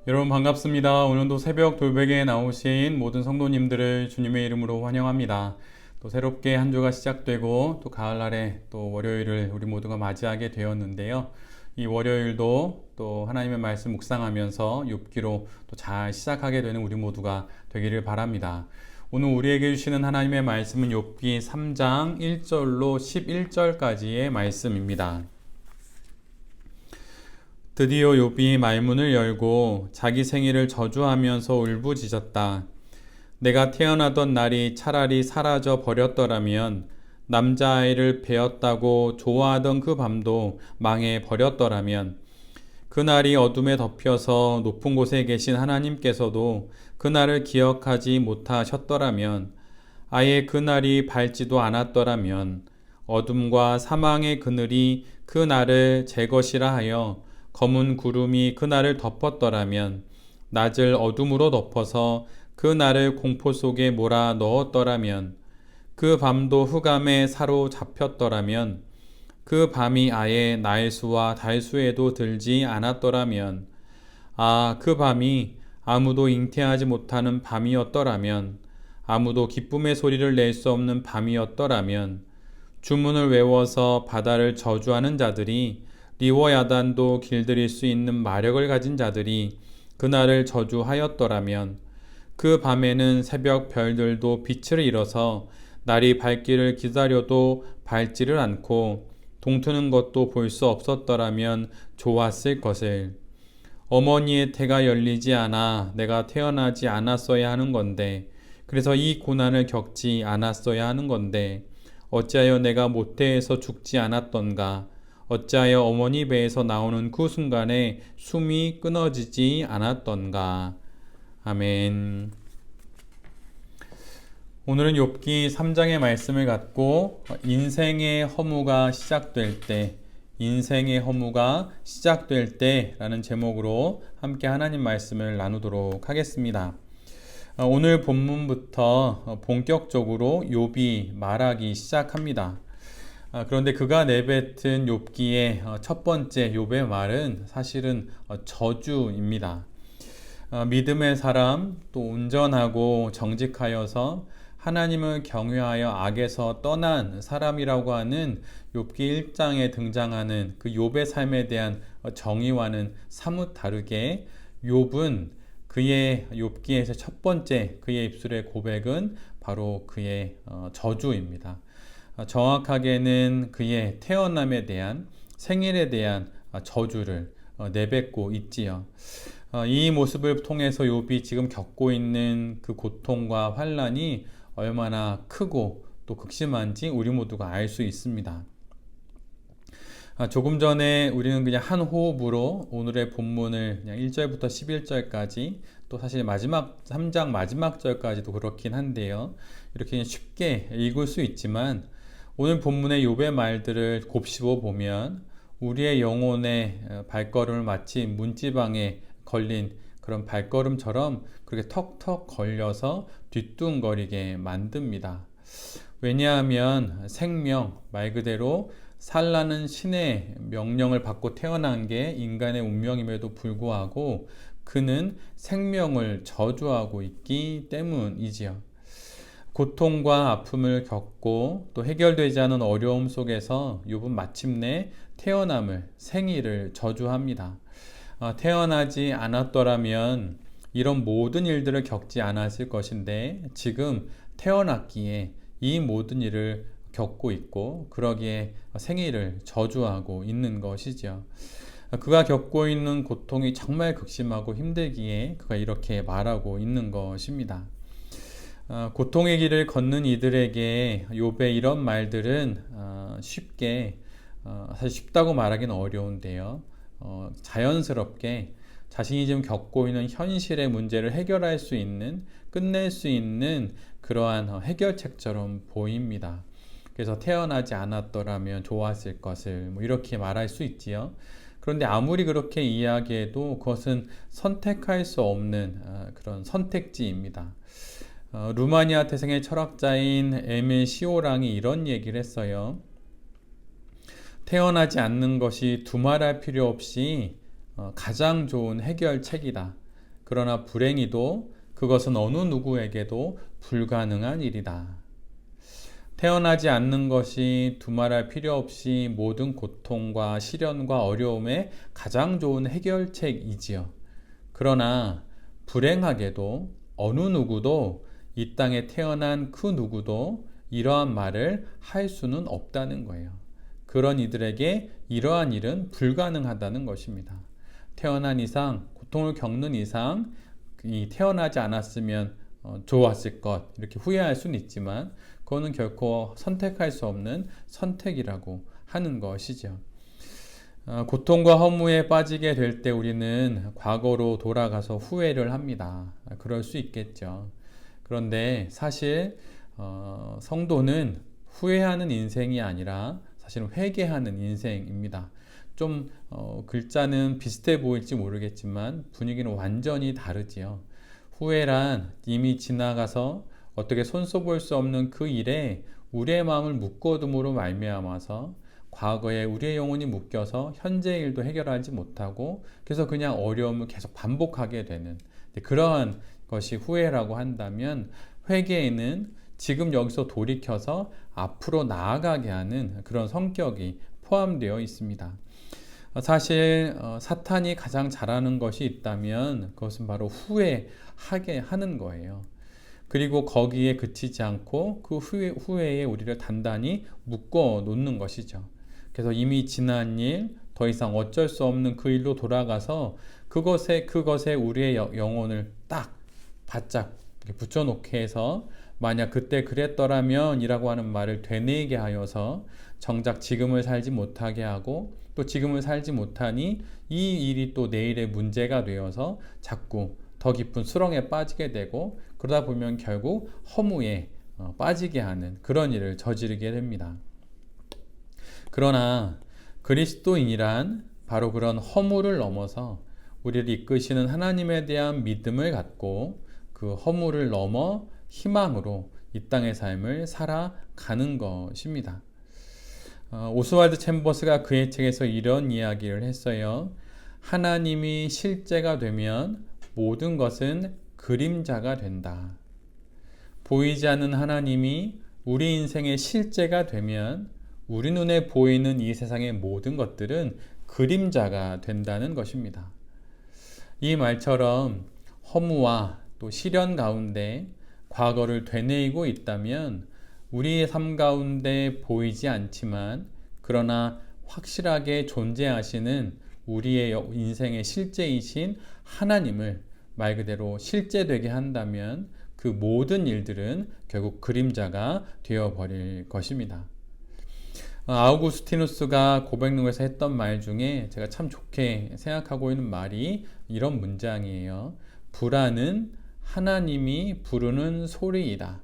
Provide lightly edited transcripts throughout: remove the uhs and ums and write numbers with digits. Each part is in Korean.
여러분 반갑습니다. 오늘도 새벽 돌베개에 나오신 모든 성도님들을 주님의 이름으로 환영합니다. 또 새롭게 한 주가 시작되고 또 가을날에 또 월요일을 우리 모두가 맞이하게 되었는데요. 이 월요일도 또 하나님의 말씀 묵상하면서 욥기로 또 잘 시작하게 되는 우리 모두가 되기를 바랍니다. 오늘 우리에게 주시는 하나님의 말씀은 욥기 3장 1절로 11절까지의 말씀입니다. 드디어 욥이 말문을 열고 자기 생일을 저주하면서 울부짖었다. 내가 태어나던 날이 차라리 사라져 버렸더라면, 남자아이를 베었다고 좋아하던 그 밤도 망해 버렸더라면, 그날이 어둠에 덮여서 높은 곳에 계신 하나님께서도 그날을 기억하지 못하셨더라면, 아예 그날이 밝지도 않았더라면, 어둠과 사망의 그늘이 그날을 제 것이라 하여 검은 구름이 그날을 덮었더라면, 낮을 어둠으로 덮어서 그날을 공포 속에 몰아 넣었더라면, 그 밤도 흑암에 사로잡혔더라면, 그 밤이 아예 날수와 달수에도 들지 않았더라면, 그 밤이 아무도 잉태하지 못하는 밤이었더라면, 아무도 기쁨의 소리를 낼 수 없는 밤이었더라면, 주문을 외워서 바다를 저주하는 자들이, 리워야단도 길들일 수 있는 마력을 가진 자들이 그날을 저주하였더라면, 그 밤에는 새벽 별들도 빛을 잃어서 날이 밝기를 기다려도 밝지를 않고 동트는 것도 볼 수 없었더라면 좋았을 것을. 어머니의 태가 열리지 않아 내가 태어나지 않았어야 하는 건데, 그래서 이 고난을 겪지 않았어야 하는 건데, 어찌하여 내가 모태에서 죽지 않았던가? 어찌하여 어머니 배에서 나오는 그 순간에 숨이 끊어지지 않았던가. 아멘. 오늘은 욥기 3장의 말씀을 갖고 인생의 허무가 시작될 때, 인생의 허무가 시작될 때라는 제목으로 함께 하나님 말씀을 나누도록 하겠습니다. 오늘 본문부터 본격적으로 욥이 말하기 시작합니다. 그런데 그가 내뱉은 욥기의 첫 번째 욥의 말은 사실은 저주입니다. 믿음의 사람, 또 온전하고 정직하여서 하나님을 경외하여 악에서 떠난 사람이라고 하는 욥기 1장에 등장하는 그 욥의 삶에 대한 정의와는 사뭇 다르게, 욥은 그의 욥기에서 첫 번째 그의 입술의 고백은 바로 그의 저주입니다. 정확하게는 그의 태어남에 대한, 생일에 대한 저주를 내뱉고 있지요. 이 모습을 통해서 욥이 지금 겪고 있는 그 고통과 환난이 얼마나 크고 또 극심한지 우리 모두가 알 수 있습니다. 조금 전에 우리는 그냥 한 호흡으로 오늘의 본문을 그냥 1절부터 11절까지, 또 사실 마지막 3장 마지막 절까지도 그렇긴 한데요. 이렇게 쉽게 읽을 수 있지만 오늘 본문의 욥의 말들을 곱씹어 보면 우리의 영혼의 발걸음을 마치 문지방에 걸린 그런 발걸음처럼 그렇게 턱턱 걸려서 뒤뚱거리게 만듭니다. 왜냐하면 생명, 말 그대로 살라는 신의 명령을 받고 태어난 게 인간의 운명임에도 불구하고 그는 생명을 저주하고 있기 때문이지요. 고통과 아픔을 겪고 또 해결되지 않은 어려움 속에서 욥은 마침내 태어남을, 생일을 저주합니다. 태어나지 않았더라면 이런 모든 일들을 겪지 않았을 것인데, 지금 태어났기에 이 모든 일을 겪고 있고 그러기에 생일을 저주하고 있는 것이죠. 그가 겪고 있는 고통이 정말 극심하고 힘들기에 그가 이렇게 말하고 있는 것입니다. 고통의 길을 걷는 이들에게 욥의 이런 말들은 쉽게, 사실 쉽다고 말하기는 어려운데요. 자연스럽게 자신이 지금 겪고 있는 현실의 문제를 해결할 수 있는, 끝낼 수 있는 그러한 해결책처럼 보입니다. 그래서 태어나지 않았더라면 좋았을 것을 이렇게 말할 수 있지요. 그런데 아무리 그렇게 이야기해도 그것은 선택할 수 없는 그런 선택지입니다. 루마니아 태생의 철학자인 에밀 시오랑이 이런 얘기를 했어요. 태어나지 않는 것이 두말할 필요 없이 가장 좋은 해결책이다. 그러나 불행히도 그것은 어느 누구에게도 불가능한 일이다. 태어나지 않는 것이 두말할 필요 없이 모든 고통과 시련과 어려움의 가장 좋은 해결책이지요. 그러나 불행하게도 어느 누구도 이 땅에 태어난 그 누구도 이러한 말을 할 수는 없다는 거예요. 그런 이들에게 이러한 일은 불가능하다는 것입니다. 태어난 이상, 고통을 겪는 이상, 이 태어나지 않았으면 좋았을 것 이렇게 후회할 수는 있지만 그거는 결코 선택할 수 없는 선택이라고 하는 것이죠. 고통과 허무에 빠지게 될 때 우리는 과거로 돌아가서 후회를 합니다. 그럴 수 있겠죠. 그런데 사실 성도는 후회하는 인생이 아니라 사실은 회개하는 인생입니다. 좀 글자는 비슷해 보일지 모르겠지만 분위기는 완전히 다르지요. 후회란 이미 지나가서 어떻게 손써볼 수 없는 그 일에 우리의 마음을 묶어둠으로 말미암아서 과거에 우리의 영혼이 묶여서 현재의 일도 해결하지 못하고 그래서 그냥 어려움을 계속 반복하게 되는 그러한 것이 후회라고 한다면 회개에는 지금 여기서 돌이켜서 앞으로 나아가게 하는 그런 성격이 포함되어 있습니다. 사실 사탄이 가장 잘하는 것이 있다면 그것은 바로 후회하게 하는 거예요. 그리고 거기에 그치지 않고 그 후회에 우리를 단단히 묶어 놓는 것이죠. 그래서 이미 지난 일, 더 이상 어쩔 수 없는 그 일로 돌아가서 그것에 우리의 영혼을 딱 바짝 붙여놓게 해서 만약 그때 그랬더라면 이라고 하는 말을 되뇌게 하여서 정작 지금을 살지 못하게 하고 또 지금을 살지 못하니 이 일이 또 내일의 문제가 되어서 자꾸 더 깊은 수렁에 빠지게 되고 그러다 보면 결국 허무에 빠지게 하는 그런 일을 저지르게 됩니다. 그러나 그리스도인이란 바로 그런 허무를 넘어서 우리를 이끄시는 하나님에 대한 믿음을 갖고 그 허무를 넘어 희망으로 이 땅의 삶을 살아가는 것입니다. 오스왈드 챔버스가 그의 책에서 이런 이야기를 했어요. 하나님이 실제가 되면 모든 것은 그림자가 된다. 보이지 않는 하나님이 우리 인생의 실제가 되면 우리 눈에 보이는 이 세상의 모든 것들은 그림자가 된다는 것입니다. 이 말처럼 허무와 또 시련 가운데 과거를 되뇌이고 있다면 우리의 삶 가운데 보이지 않지만 그러나 확실하게 존재하시는 우리의 인생의 실제이신 하나님을 말 그대로 실제되게 한다면 그 모든 일들은 결국 그림자가 되어버릴 것입니다. 아우구스티누스가 고백록에서 했던 말 중에 제가 참 좋게 생각하고 있는 말이 이런 문장이에요. 불안은 하나님이 부르는 소리이다.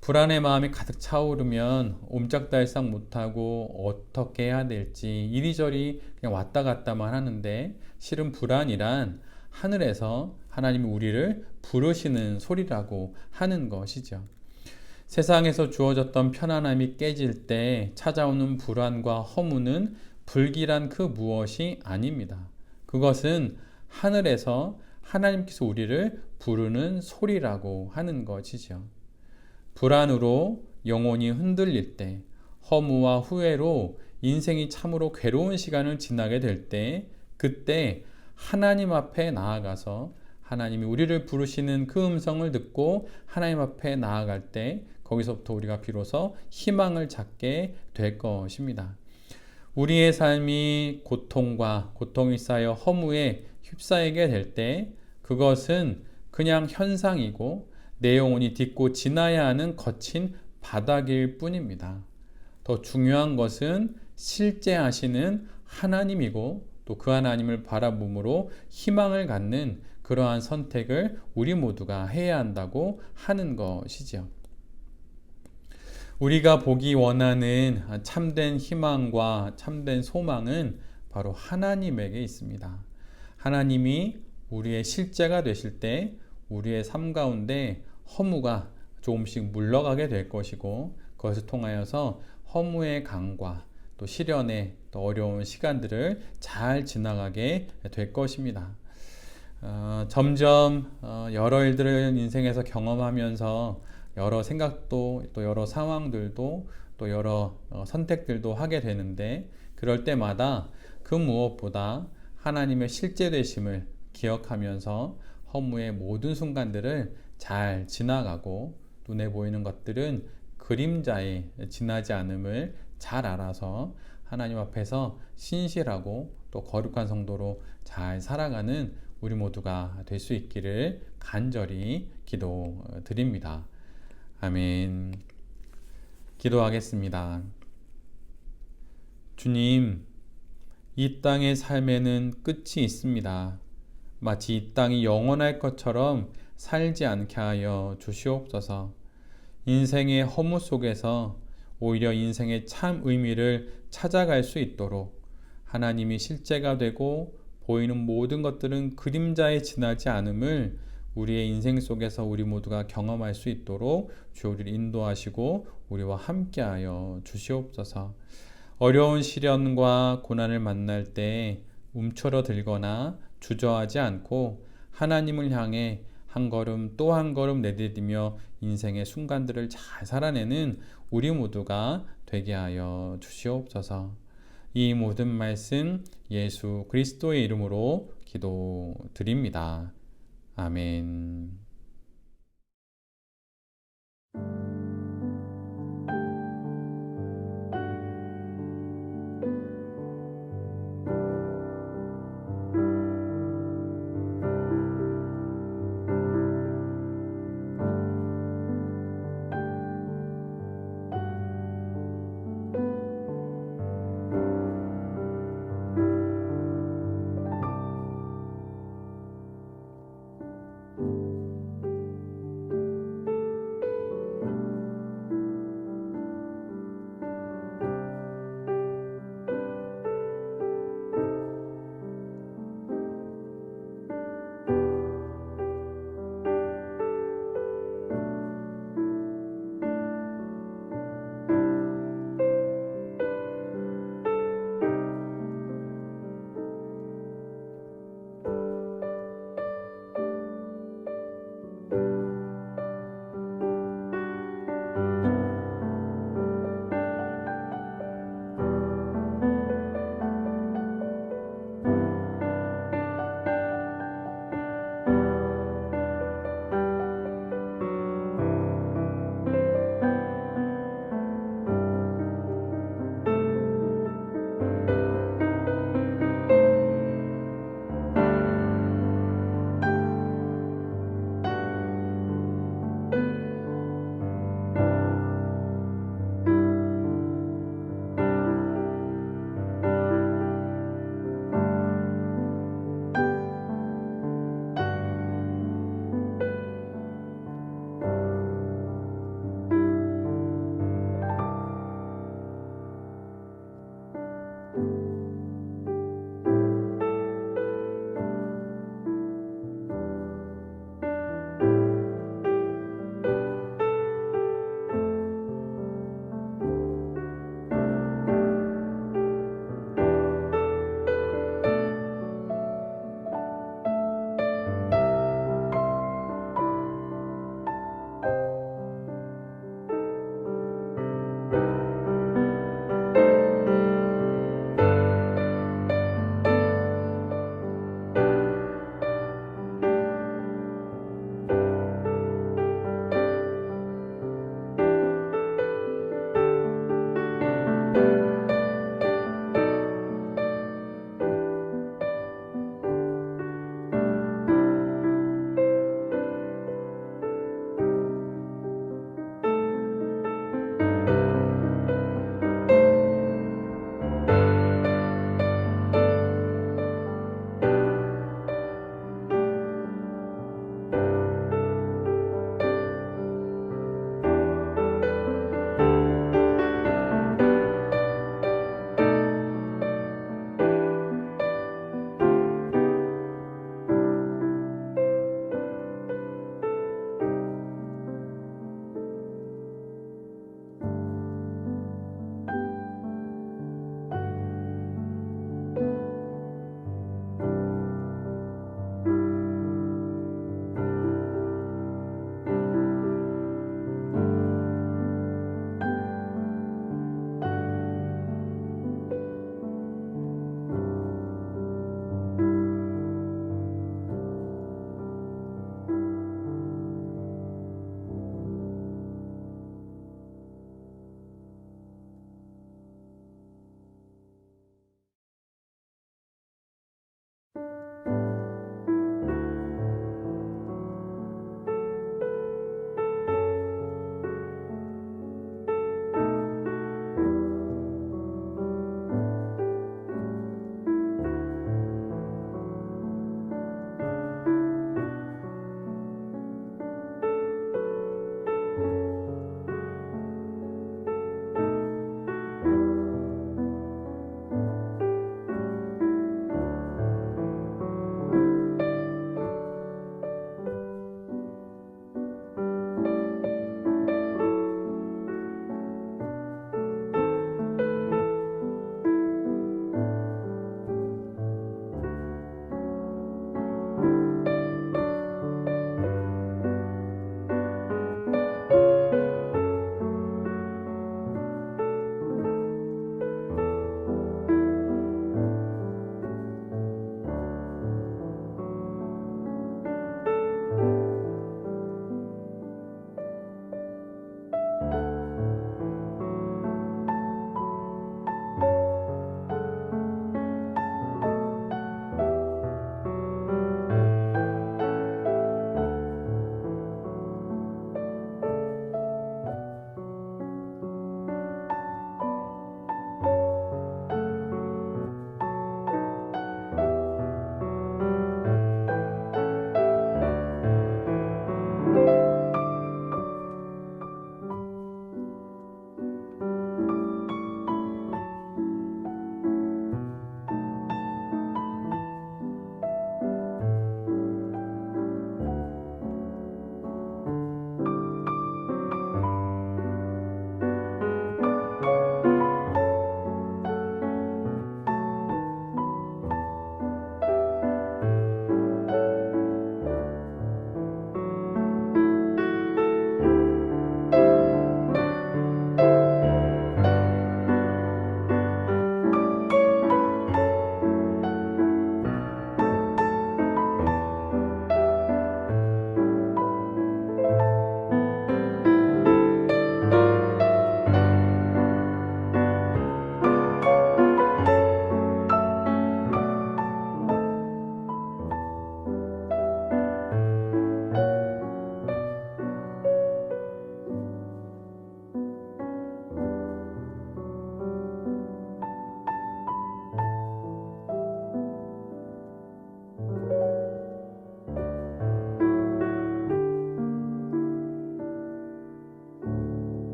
불안의 마음이 가득 차오르면 옴짝달싹 못하고 어떻게 해야 될지 이리저리 그냥 왔다 갔다만 하는데 실은 불안이란 하늘에서 하나님이 우리를 부르시는 소리라고 하는 것이죠. 세상에서 주어졌던 편안함이 깨질 때 찾아오는 불안과 허무는 불길한 그 무엇이 아닙니다. 그것은 하늘에서 하나님께서 우리를 부르는 소리라고 하는 것이죠. 불안으로 영혼이 흔들릴 때, 허무와 후회로 인생이 참으로 괴로운 시간을 지나게 될 때, 그때 하나님 앞에 나아가서 하나님이 우리를 부르시는 그 음성을 듣고 하나님 앞에 나아갈 때 거기서부터 우리가 비로소 희망을 찾게 될 것입니다. 우리의 삶이 고통이 쌓여 허무에 휩싸이게 될 때 그것은 그냥 현상이고 내 영혼이 딛고 지나야 하는 거친 바닥일 뿐입니다. 더 중요한 것은 실제 하시는 하나님이고 또 그 하나님을 바라봄으로 희망을 갖는 그러한 선택을 우리 모두가 해야 한다고 하는 것이죠. 우리가 보기 원하는 참된 희망과 참된 소망은 바로 하나님에게 있습니다. 하나님이 우리의 실제가 되실 때 우리의 삶 가운데 허무가 조금씩 물러가게 될 것이고 그것을 통하여서 허무의 강과 또 시련의 또 어려운 시간들을 잘 지나가게 될 것입니다. 점점 여러 일들을 인생에서 경험하면서 여러 생각도 또 여러 상황들도 또 여러 선택들도 하게 되는데 그럴 때마다 그 무엇보다 하나님의 실제 되심을 기억하면서 허무의 모든 순간들을 잘 지나가고 눈에 보이는 것들은 그림자에 지나지 않음을 잘 알아서 하나님 앞에서 신실하고 또 거룩한 성도로 잘 살아가는 우리 모두가 될 수 있기를 간절히 기도드립니다. 아멘. 기도하겠습니다. 주님, 이 땅의 삶에는 끝이 있습니다. 마치 이 땅이 영원할 것처럼 살지 않게 하여 주시옵소서. 인생의 허무 속에서 오히려 인생의 참 의미를 찾아갈 수 있도록 하나님이 실제가 되고 보이는 모든 것들은 그림자에 지나지 않음을 우리의 인생 속에서 우리 모두가 경험할 수 있도록 주 우리를 인도하시고 우리와 함께하여 주시옵소서. 어려운 시련과 고난을 만날 때 움츠러들거나 주저하지 않고 하나님을 향해 한 걸음 또 한 걸음 내디디며 인생의 순간들을 잘 살아내는 우리 모두가 되게 하여 주시옵소서. 이 모든 말씀 예수 그리스도의 이름으로 기도드립니다. 아멘.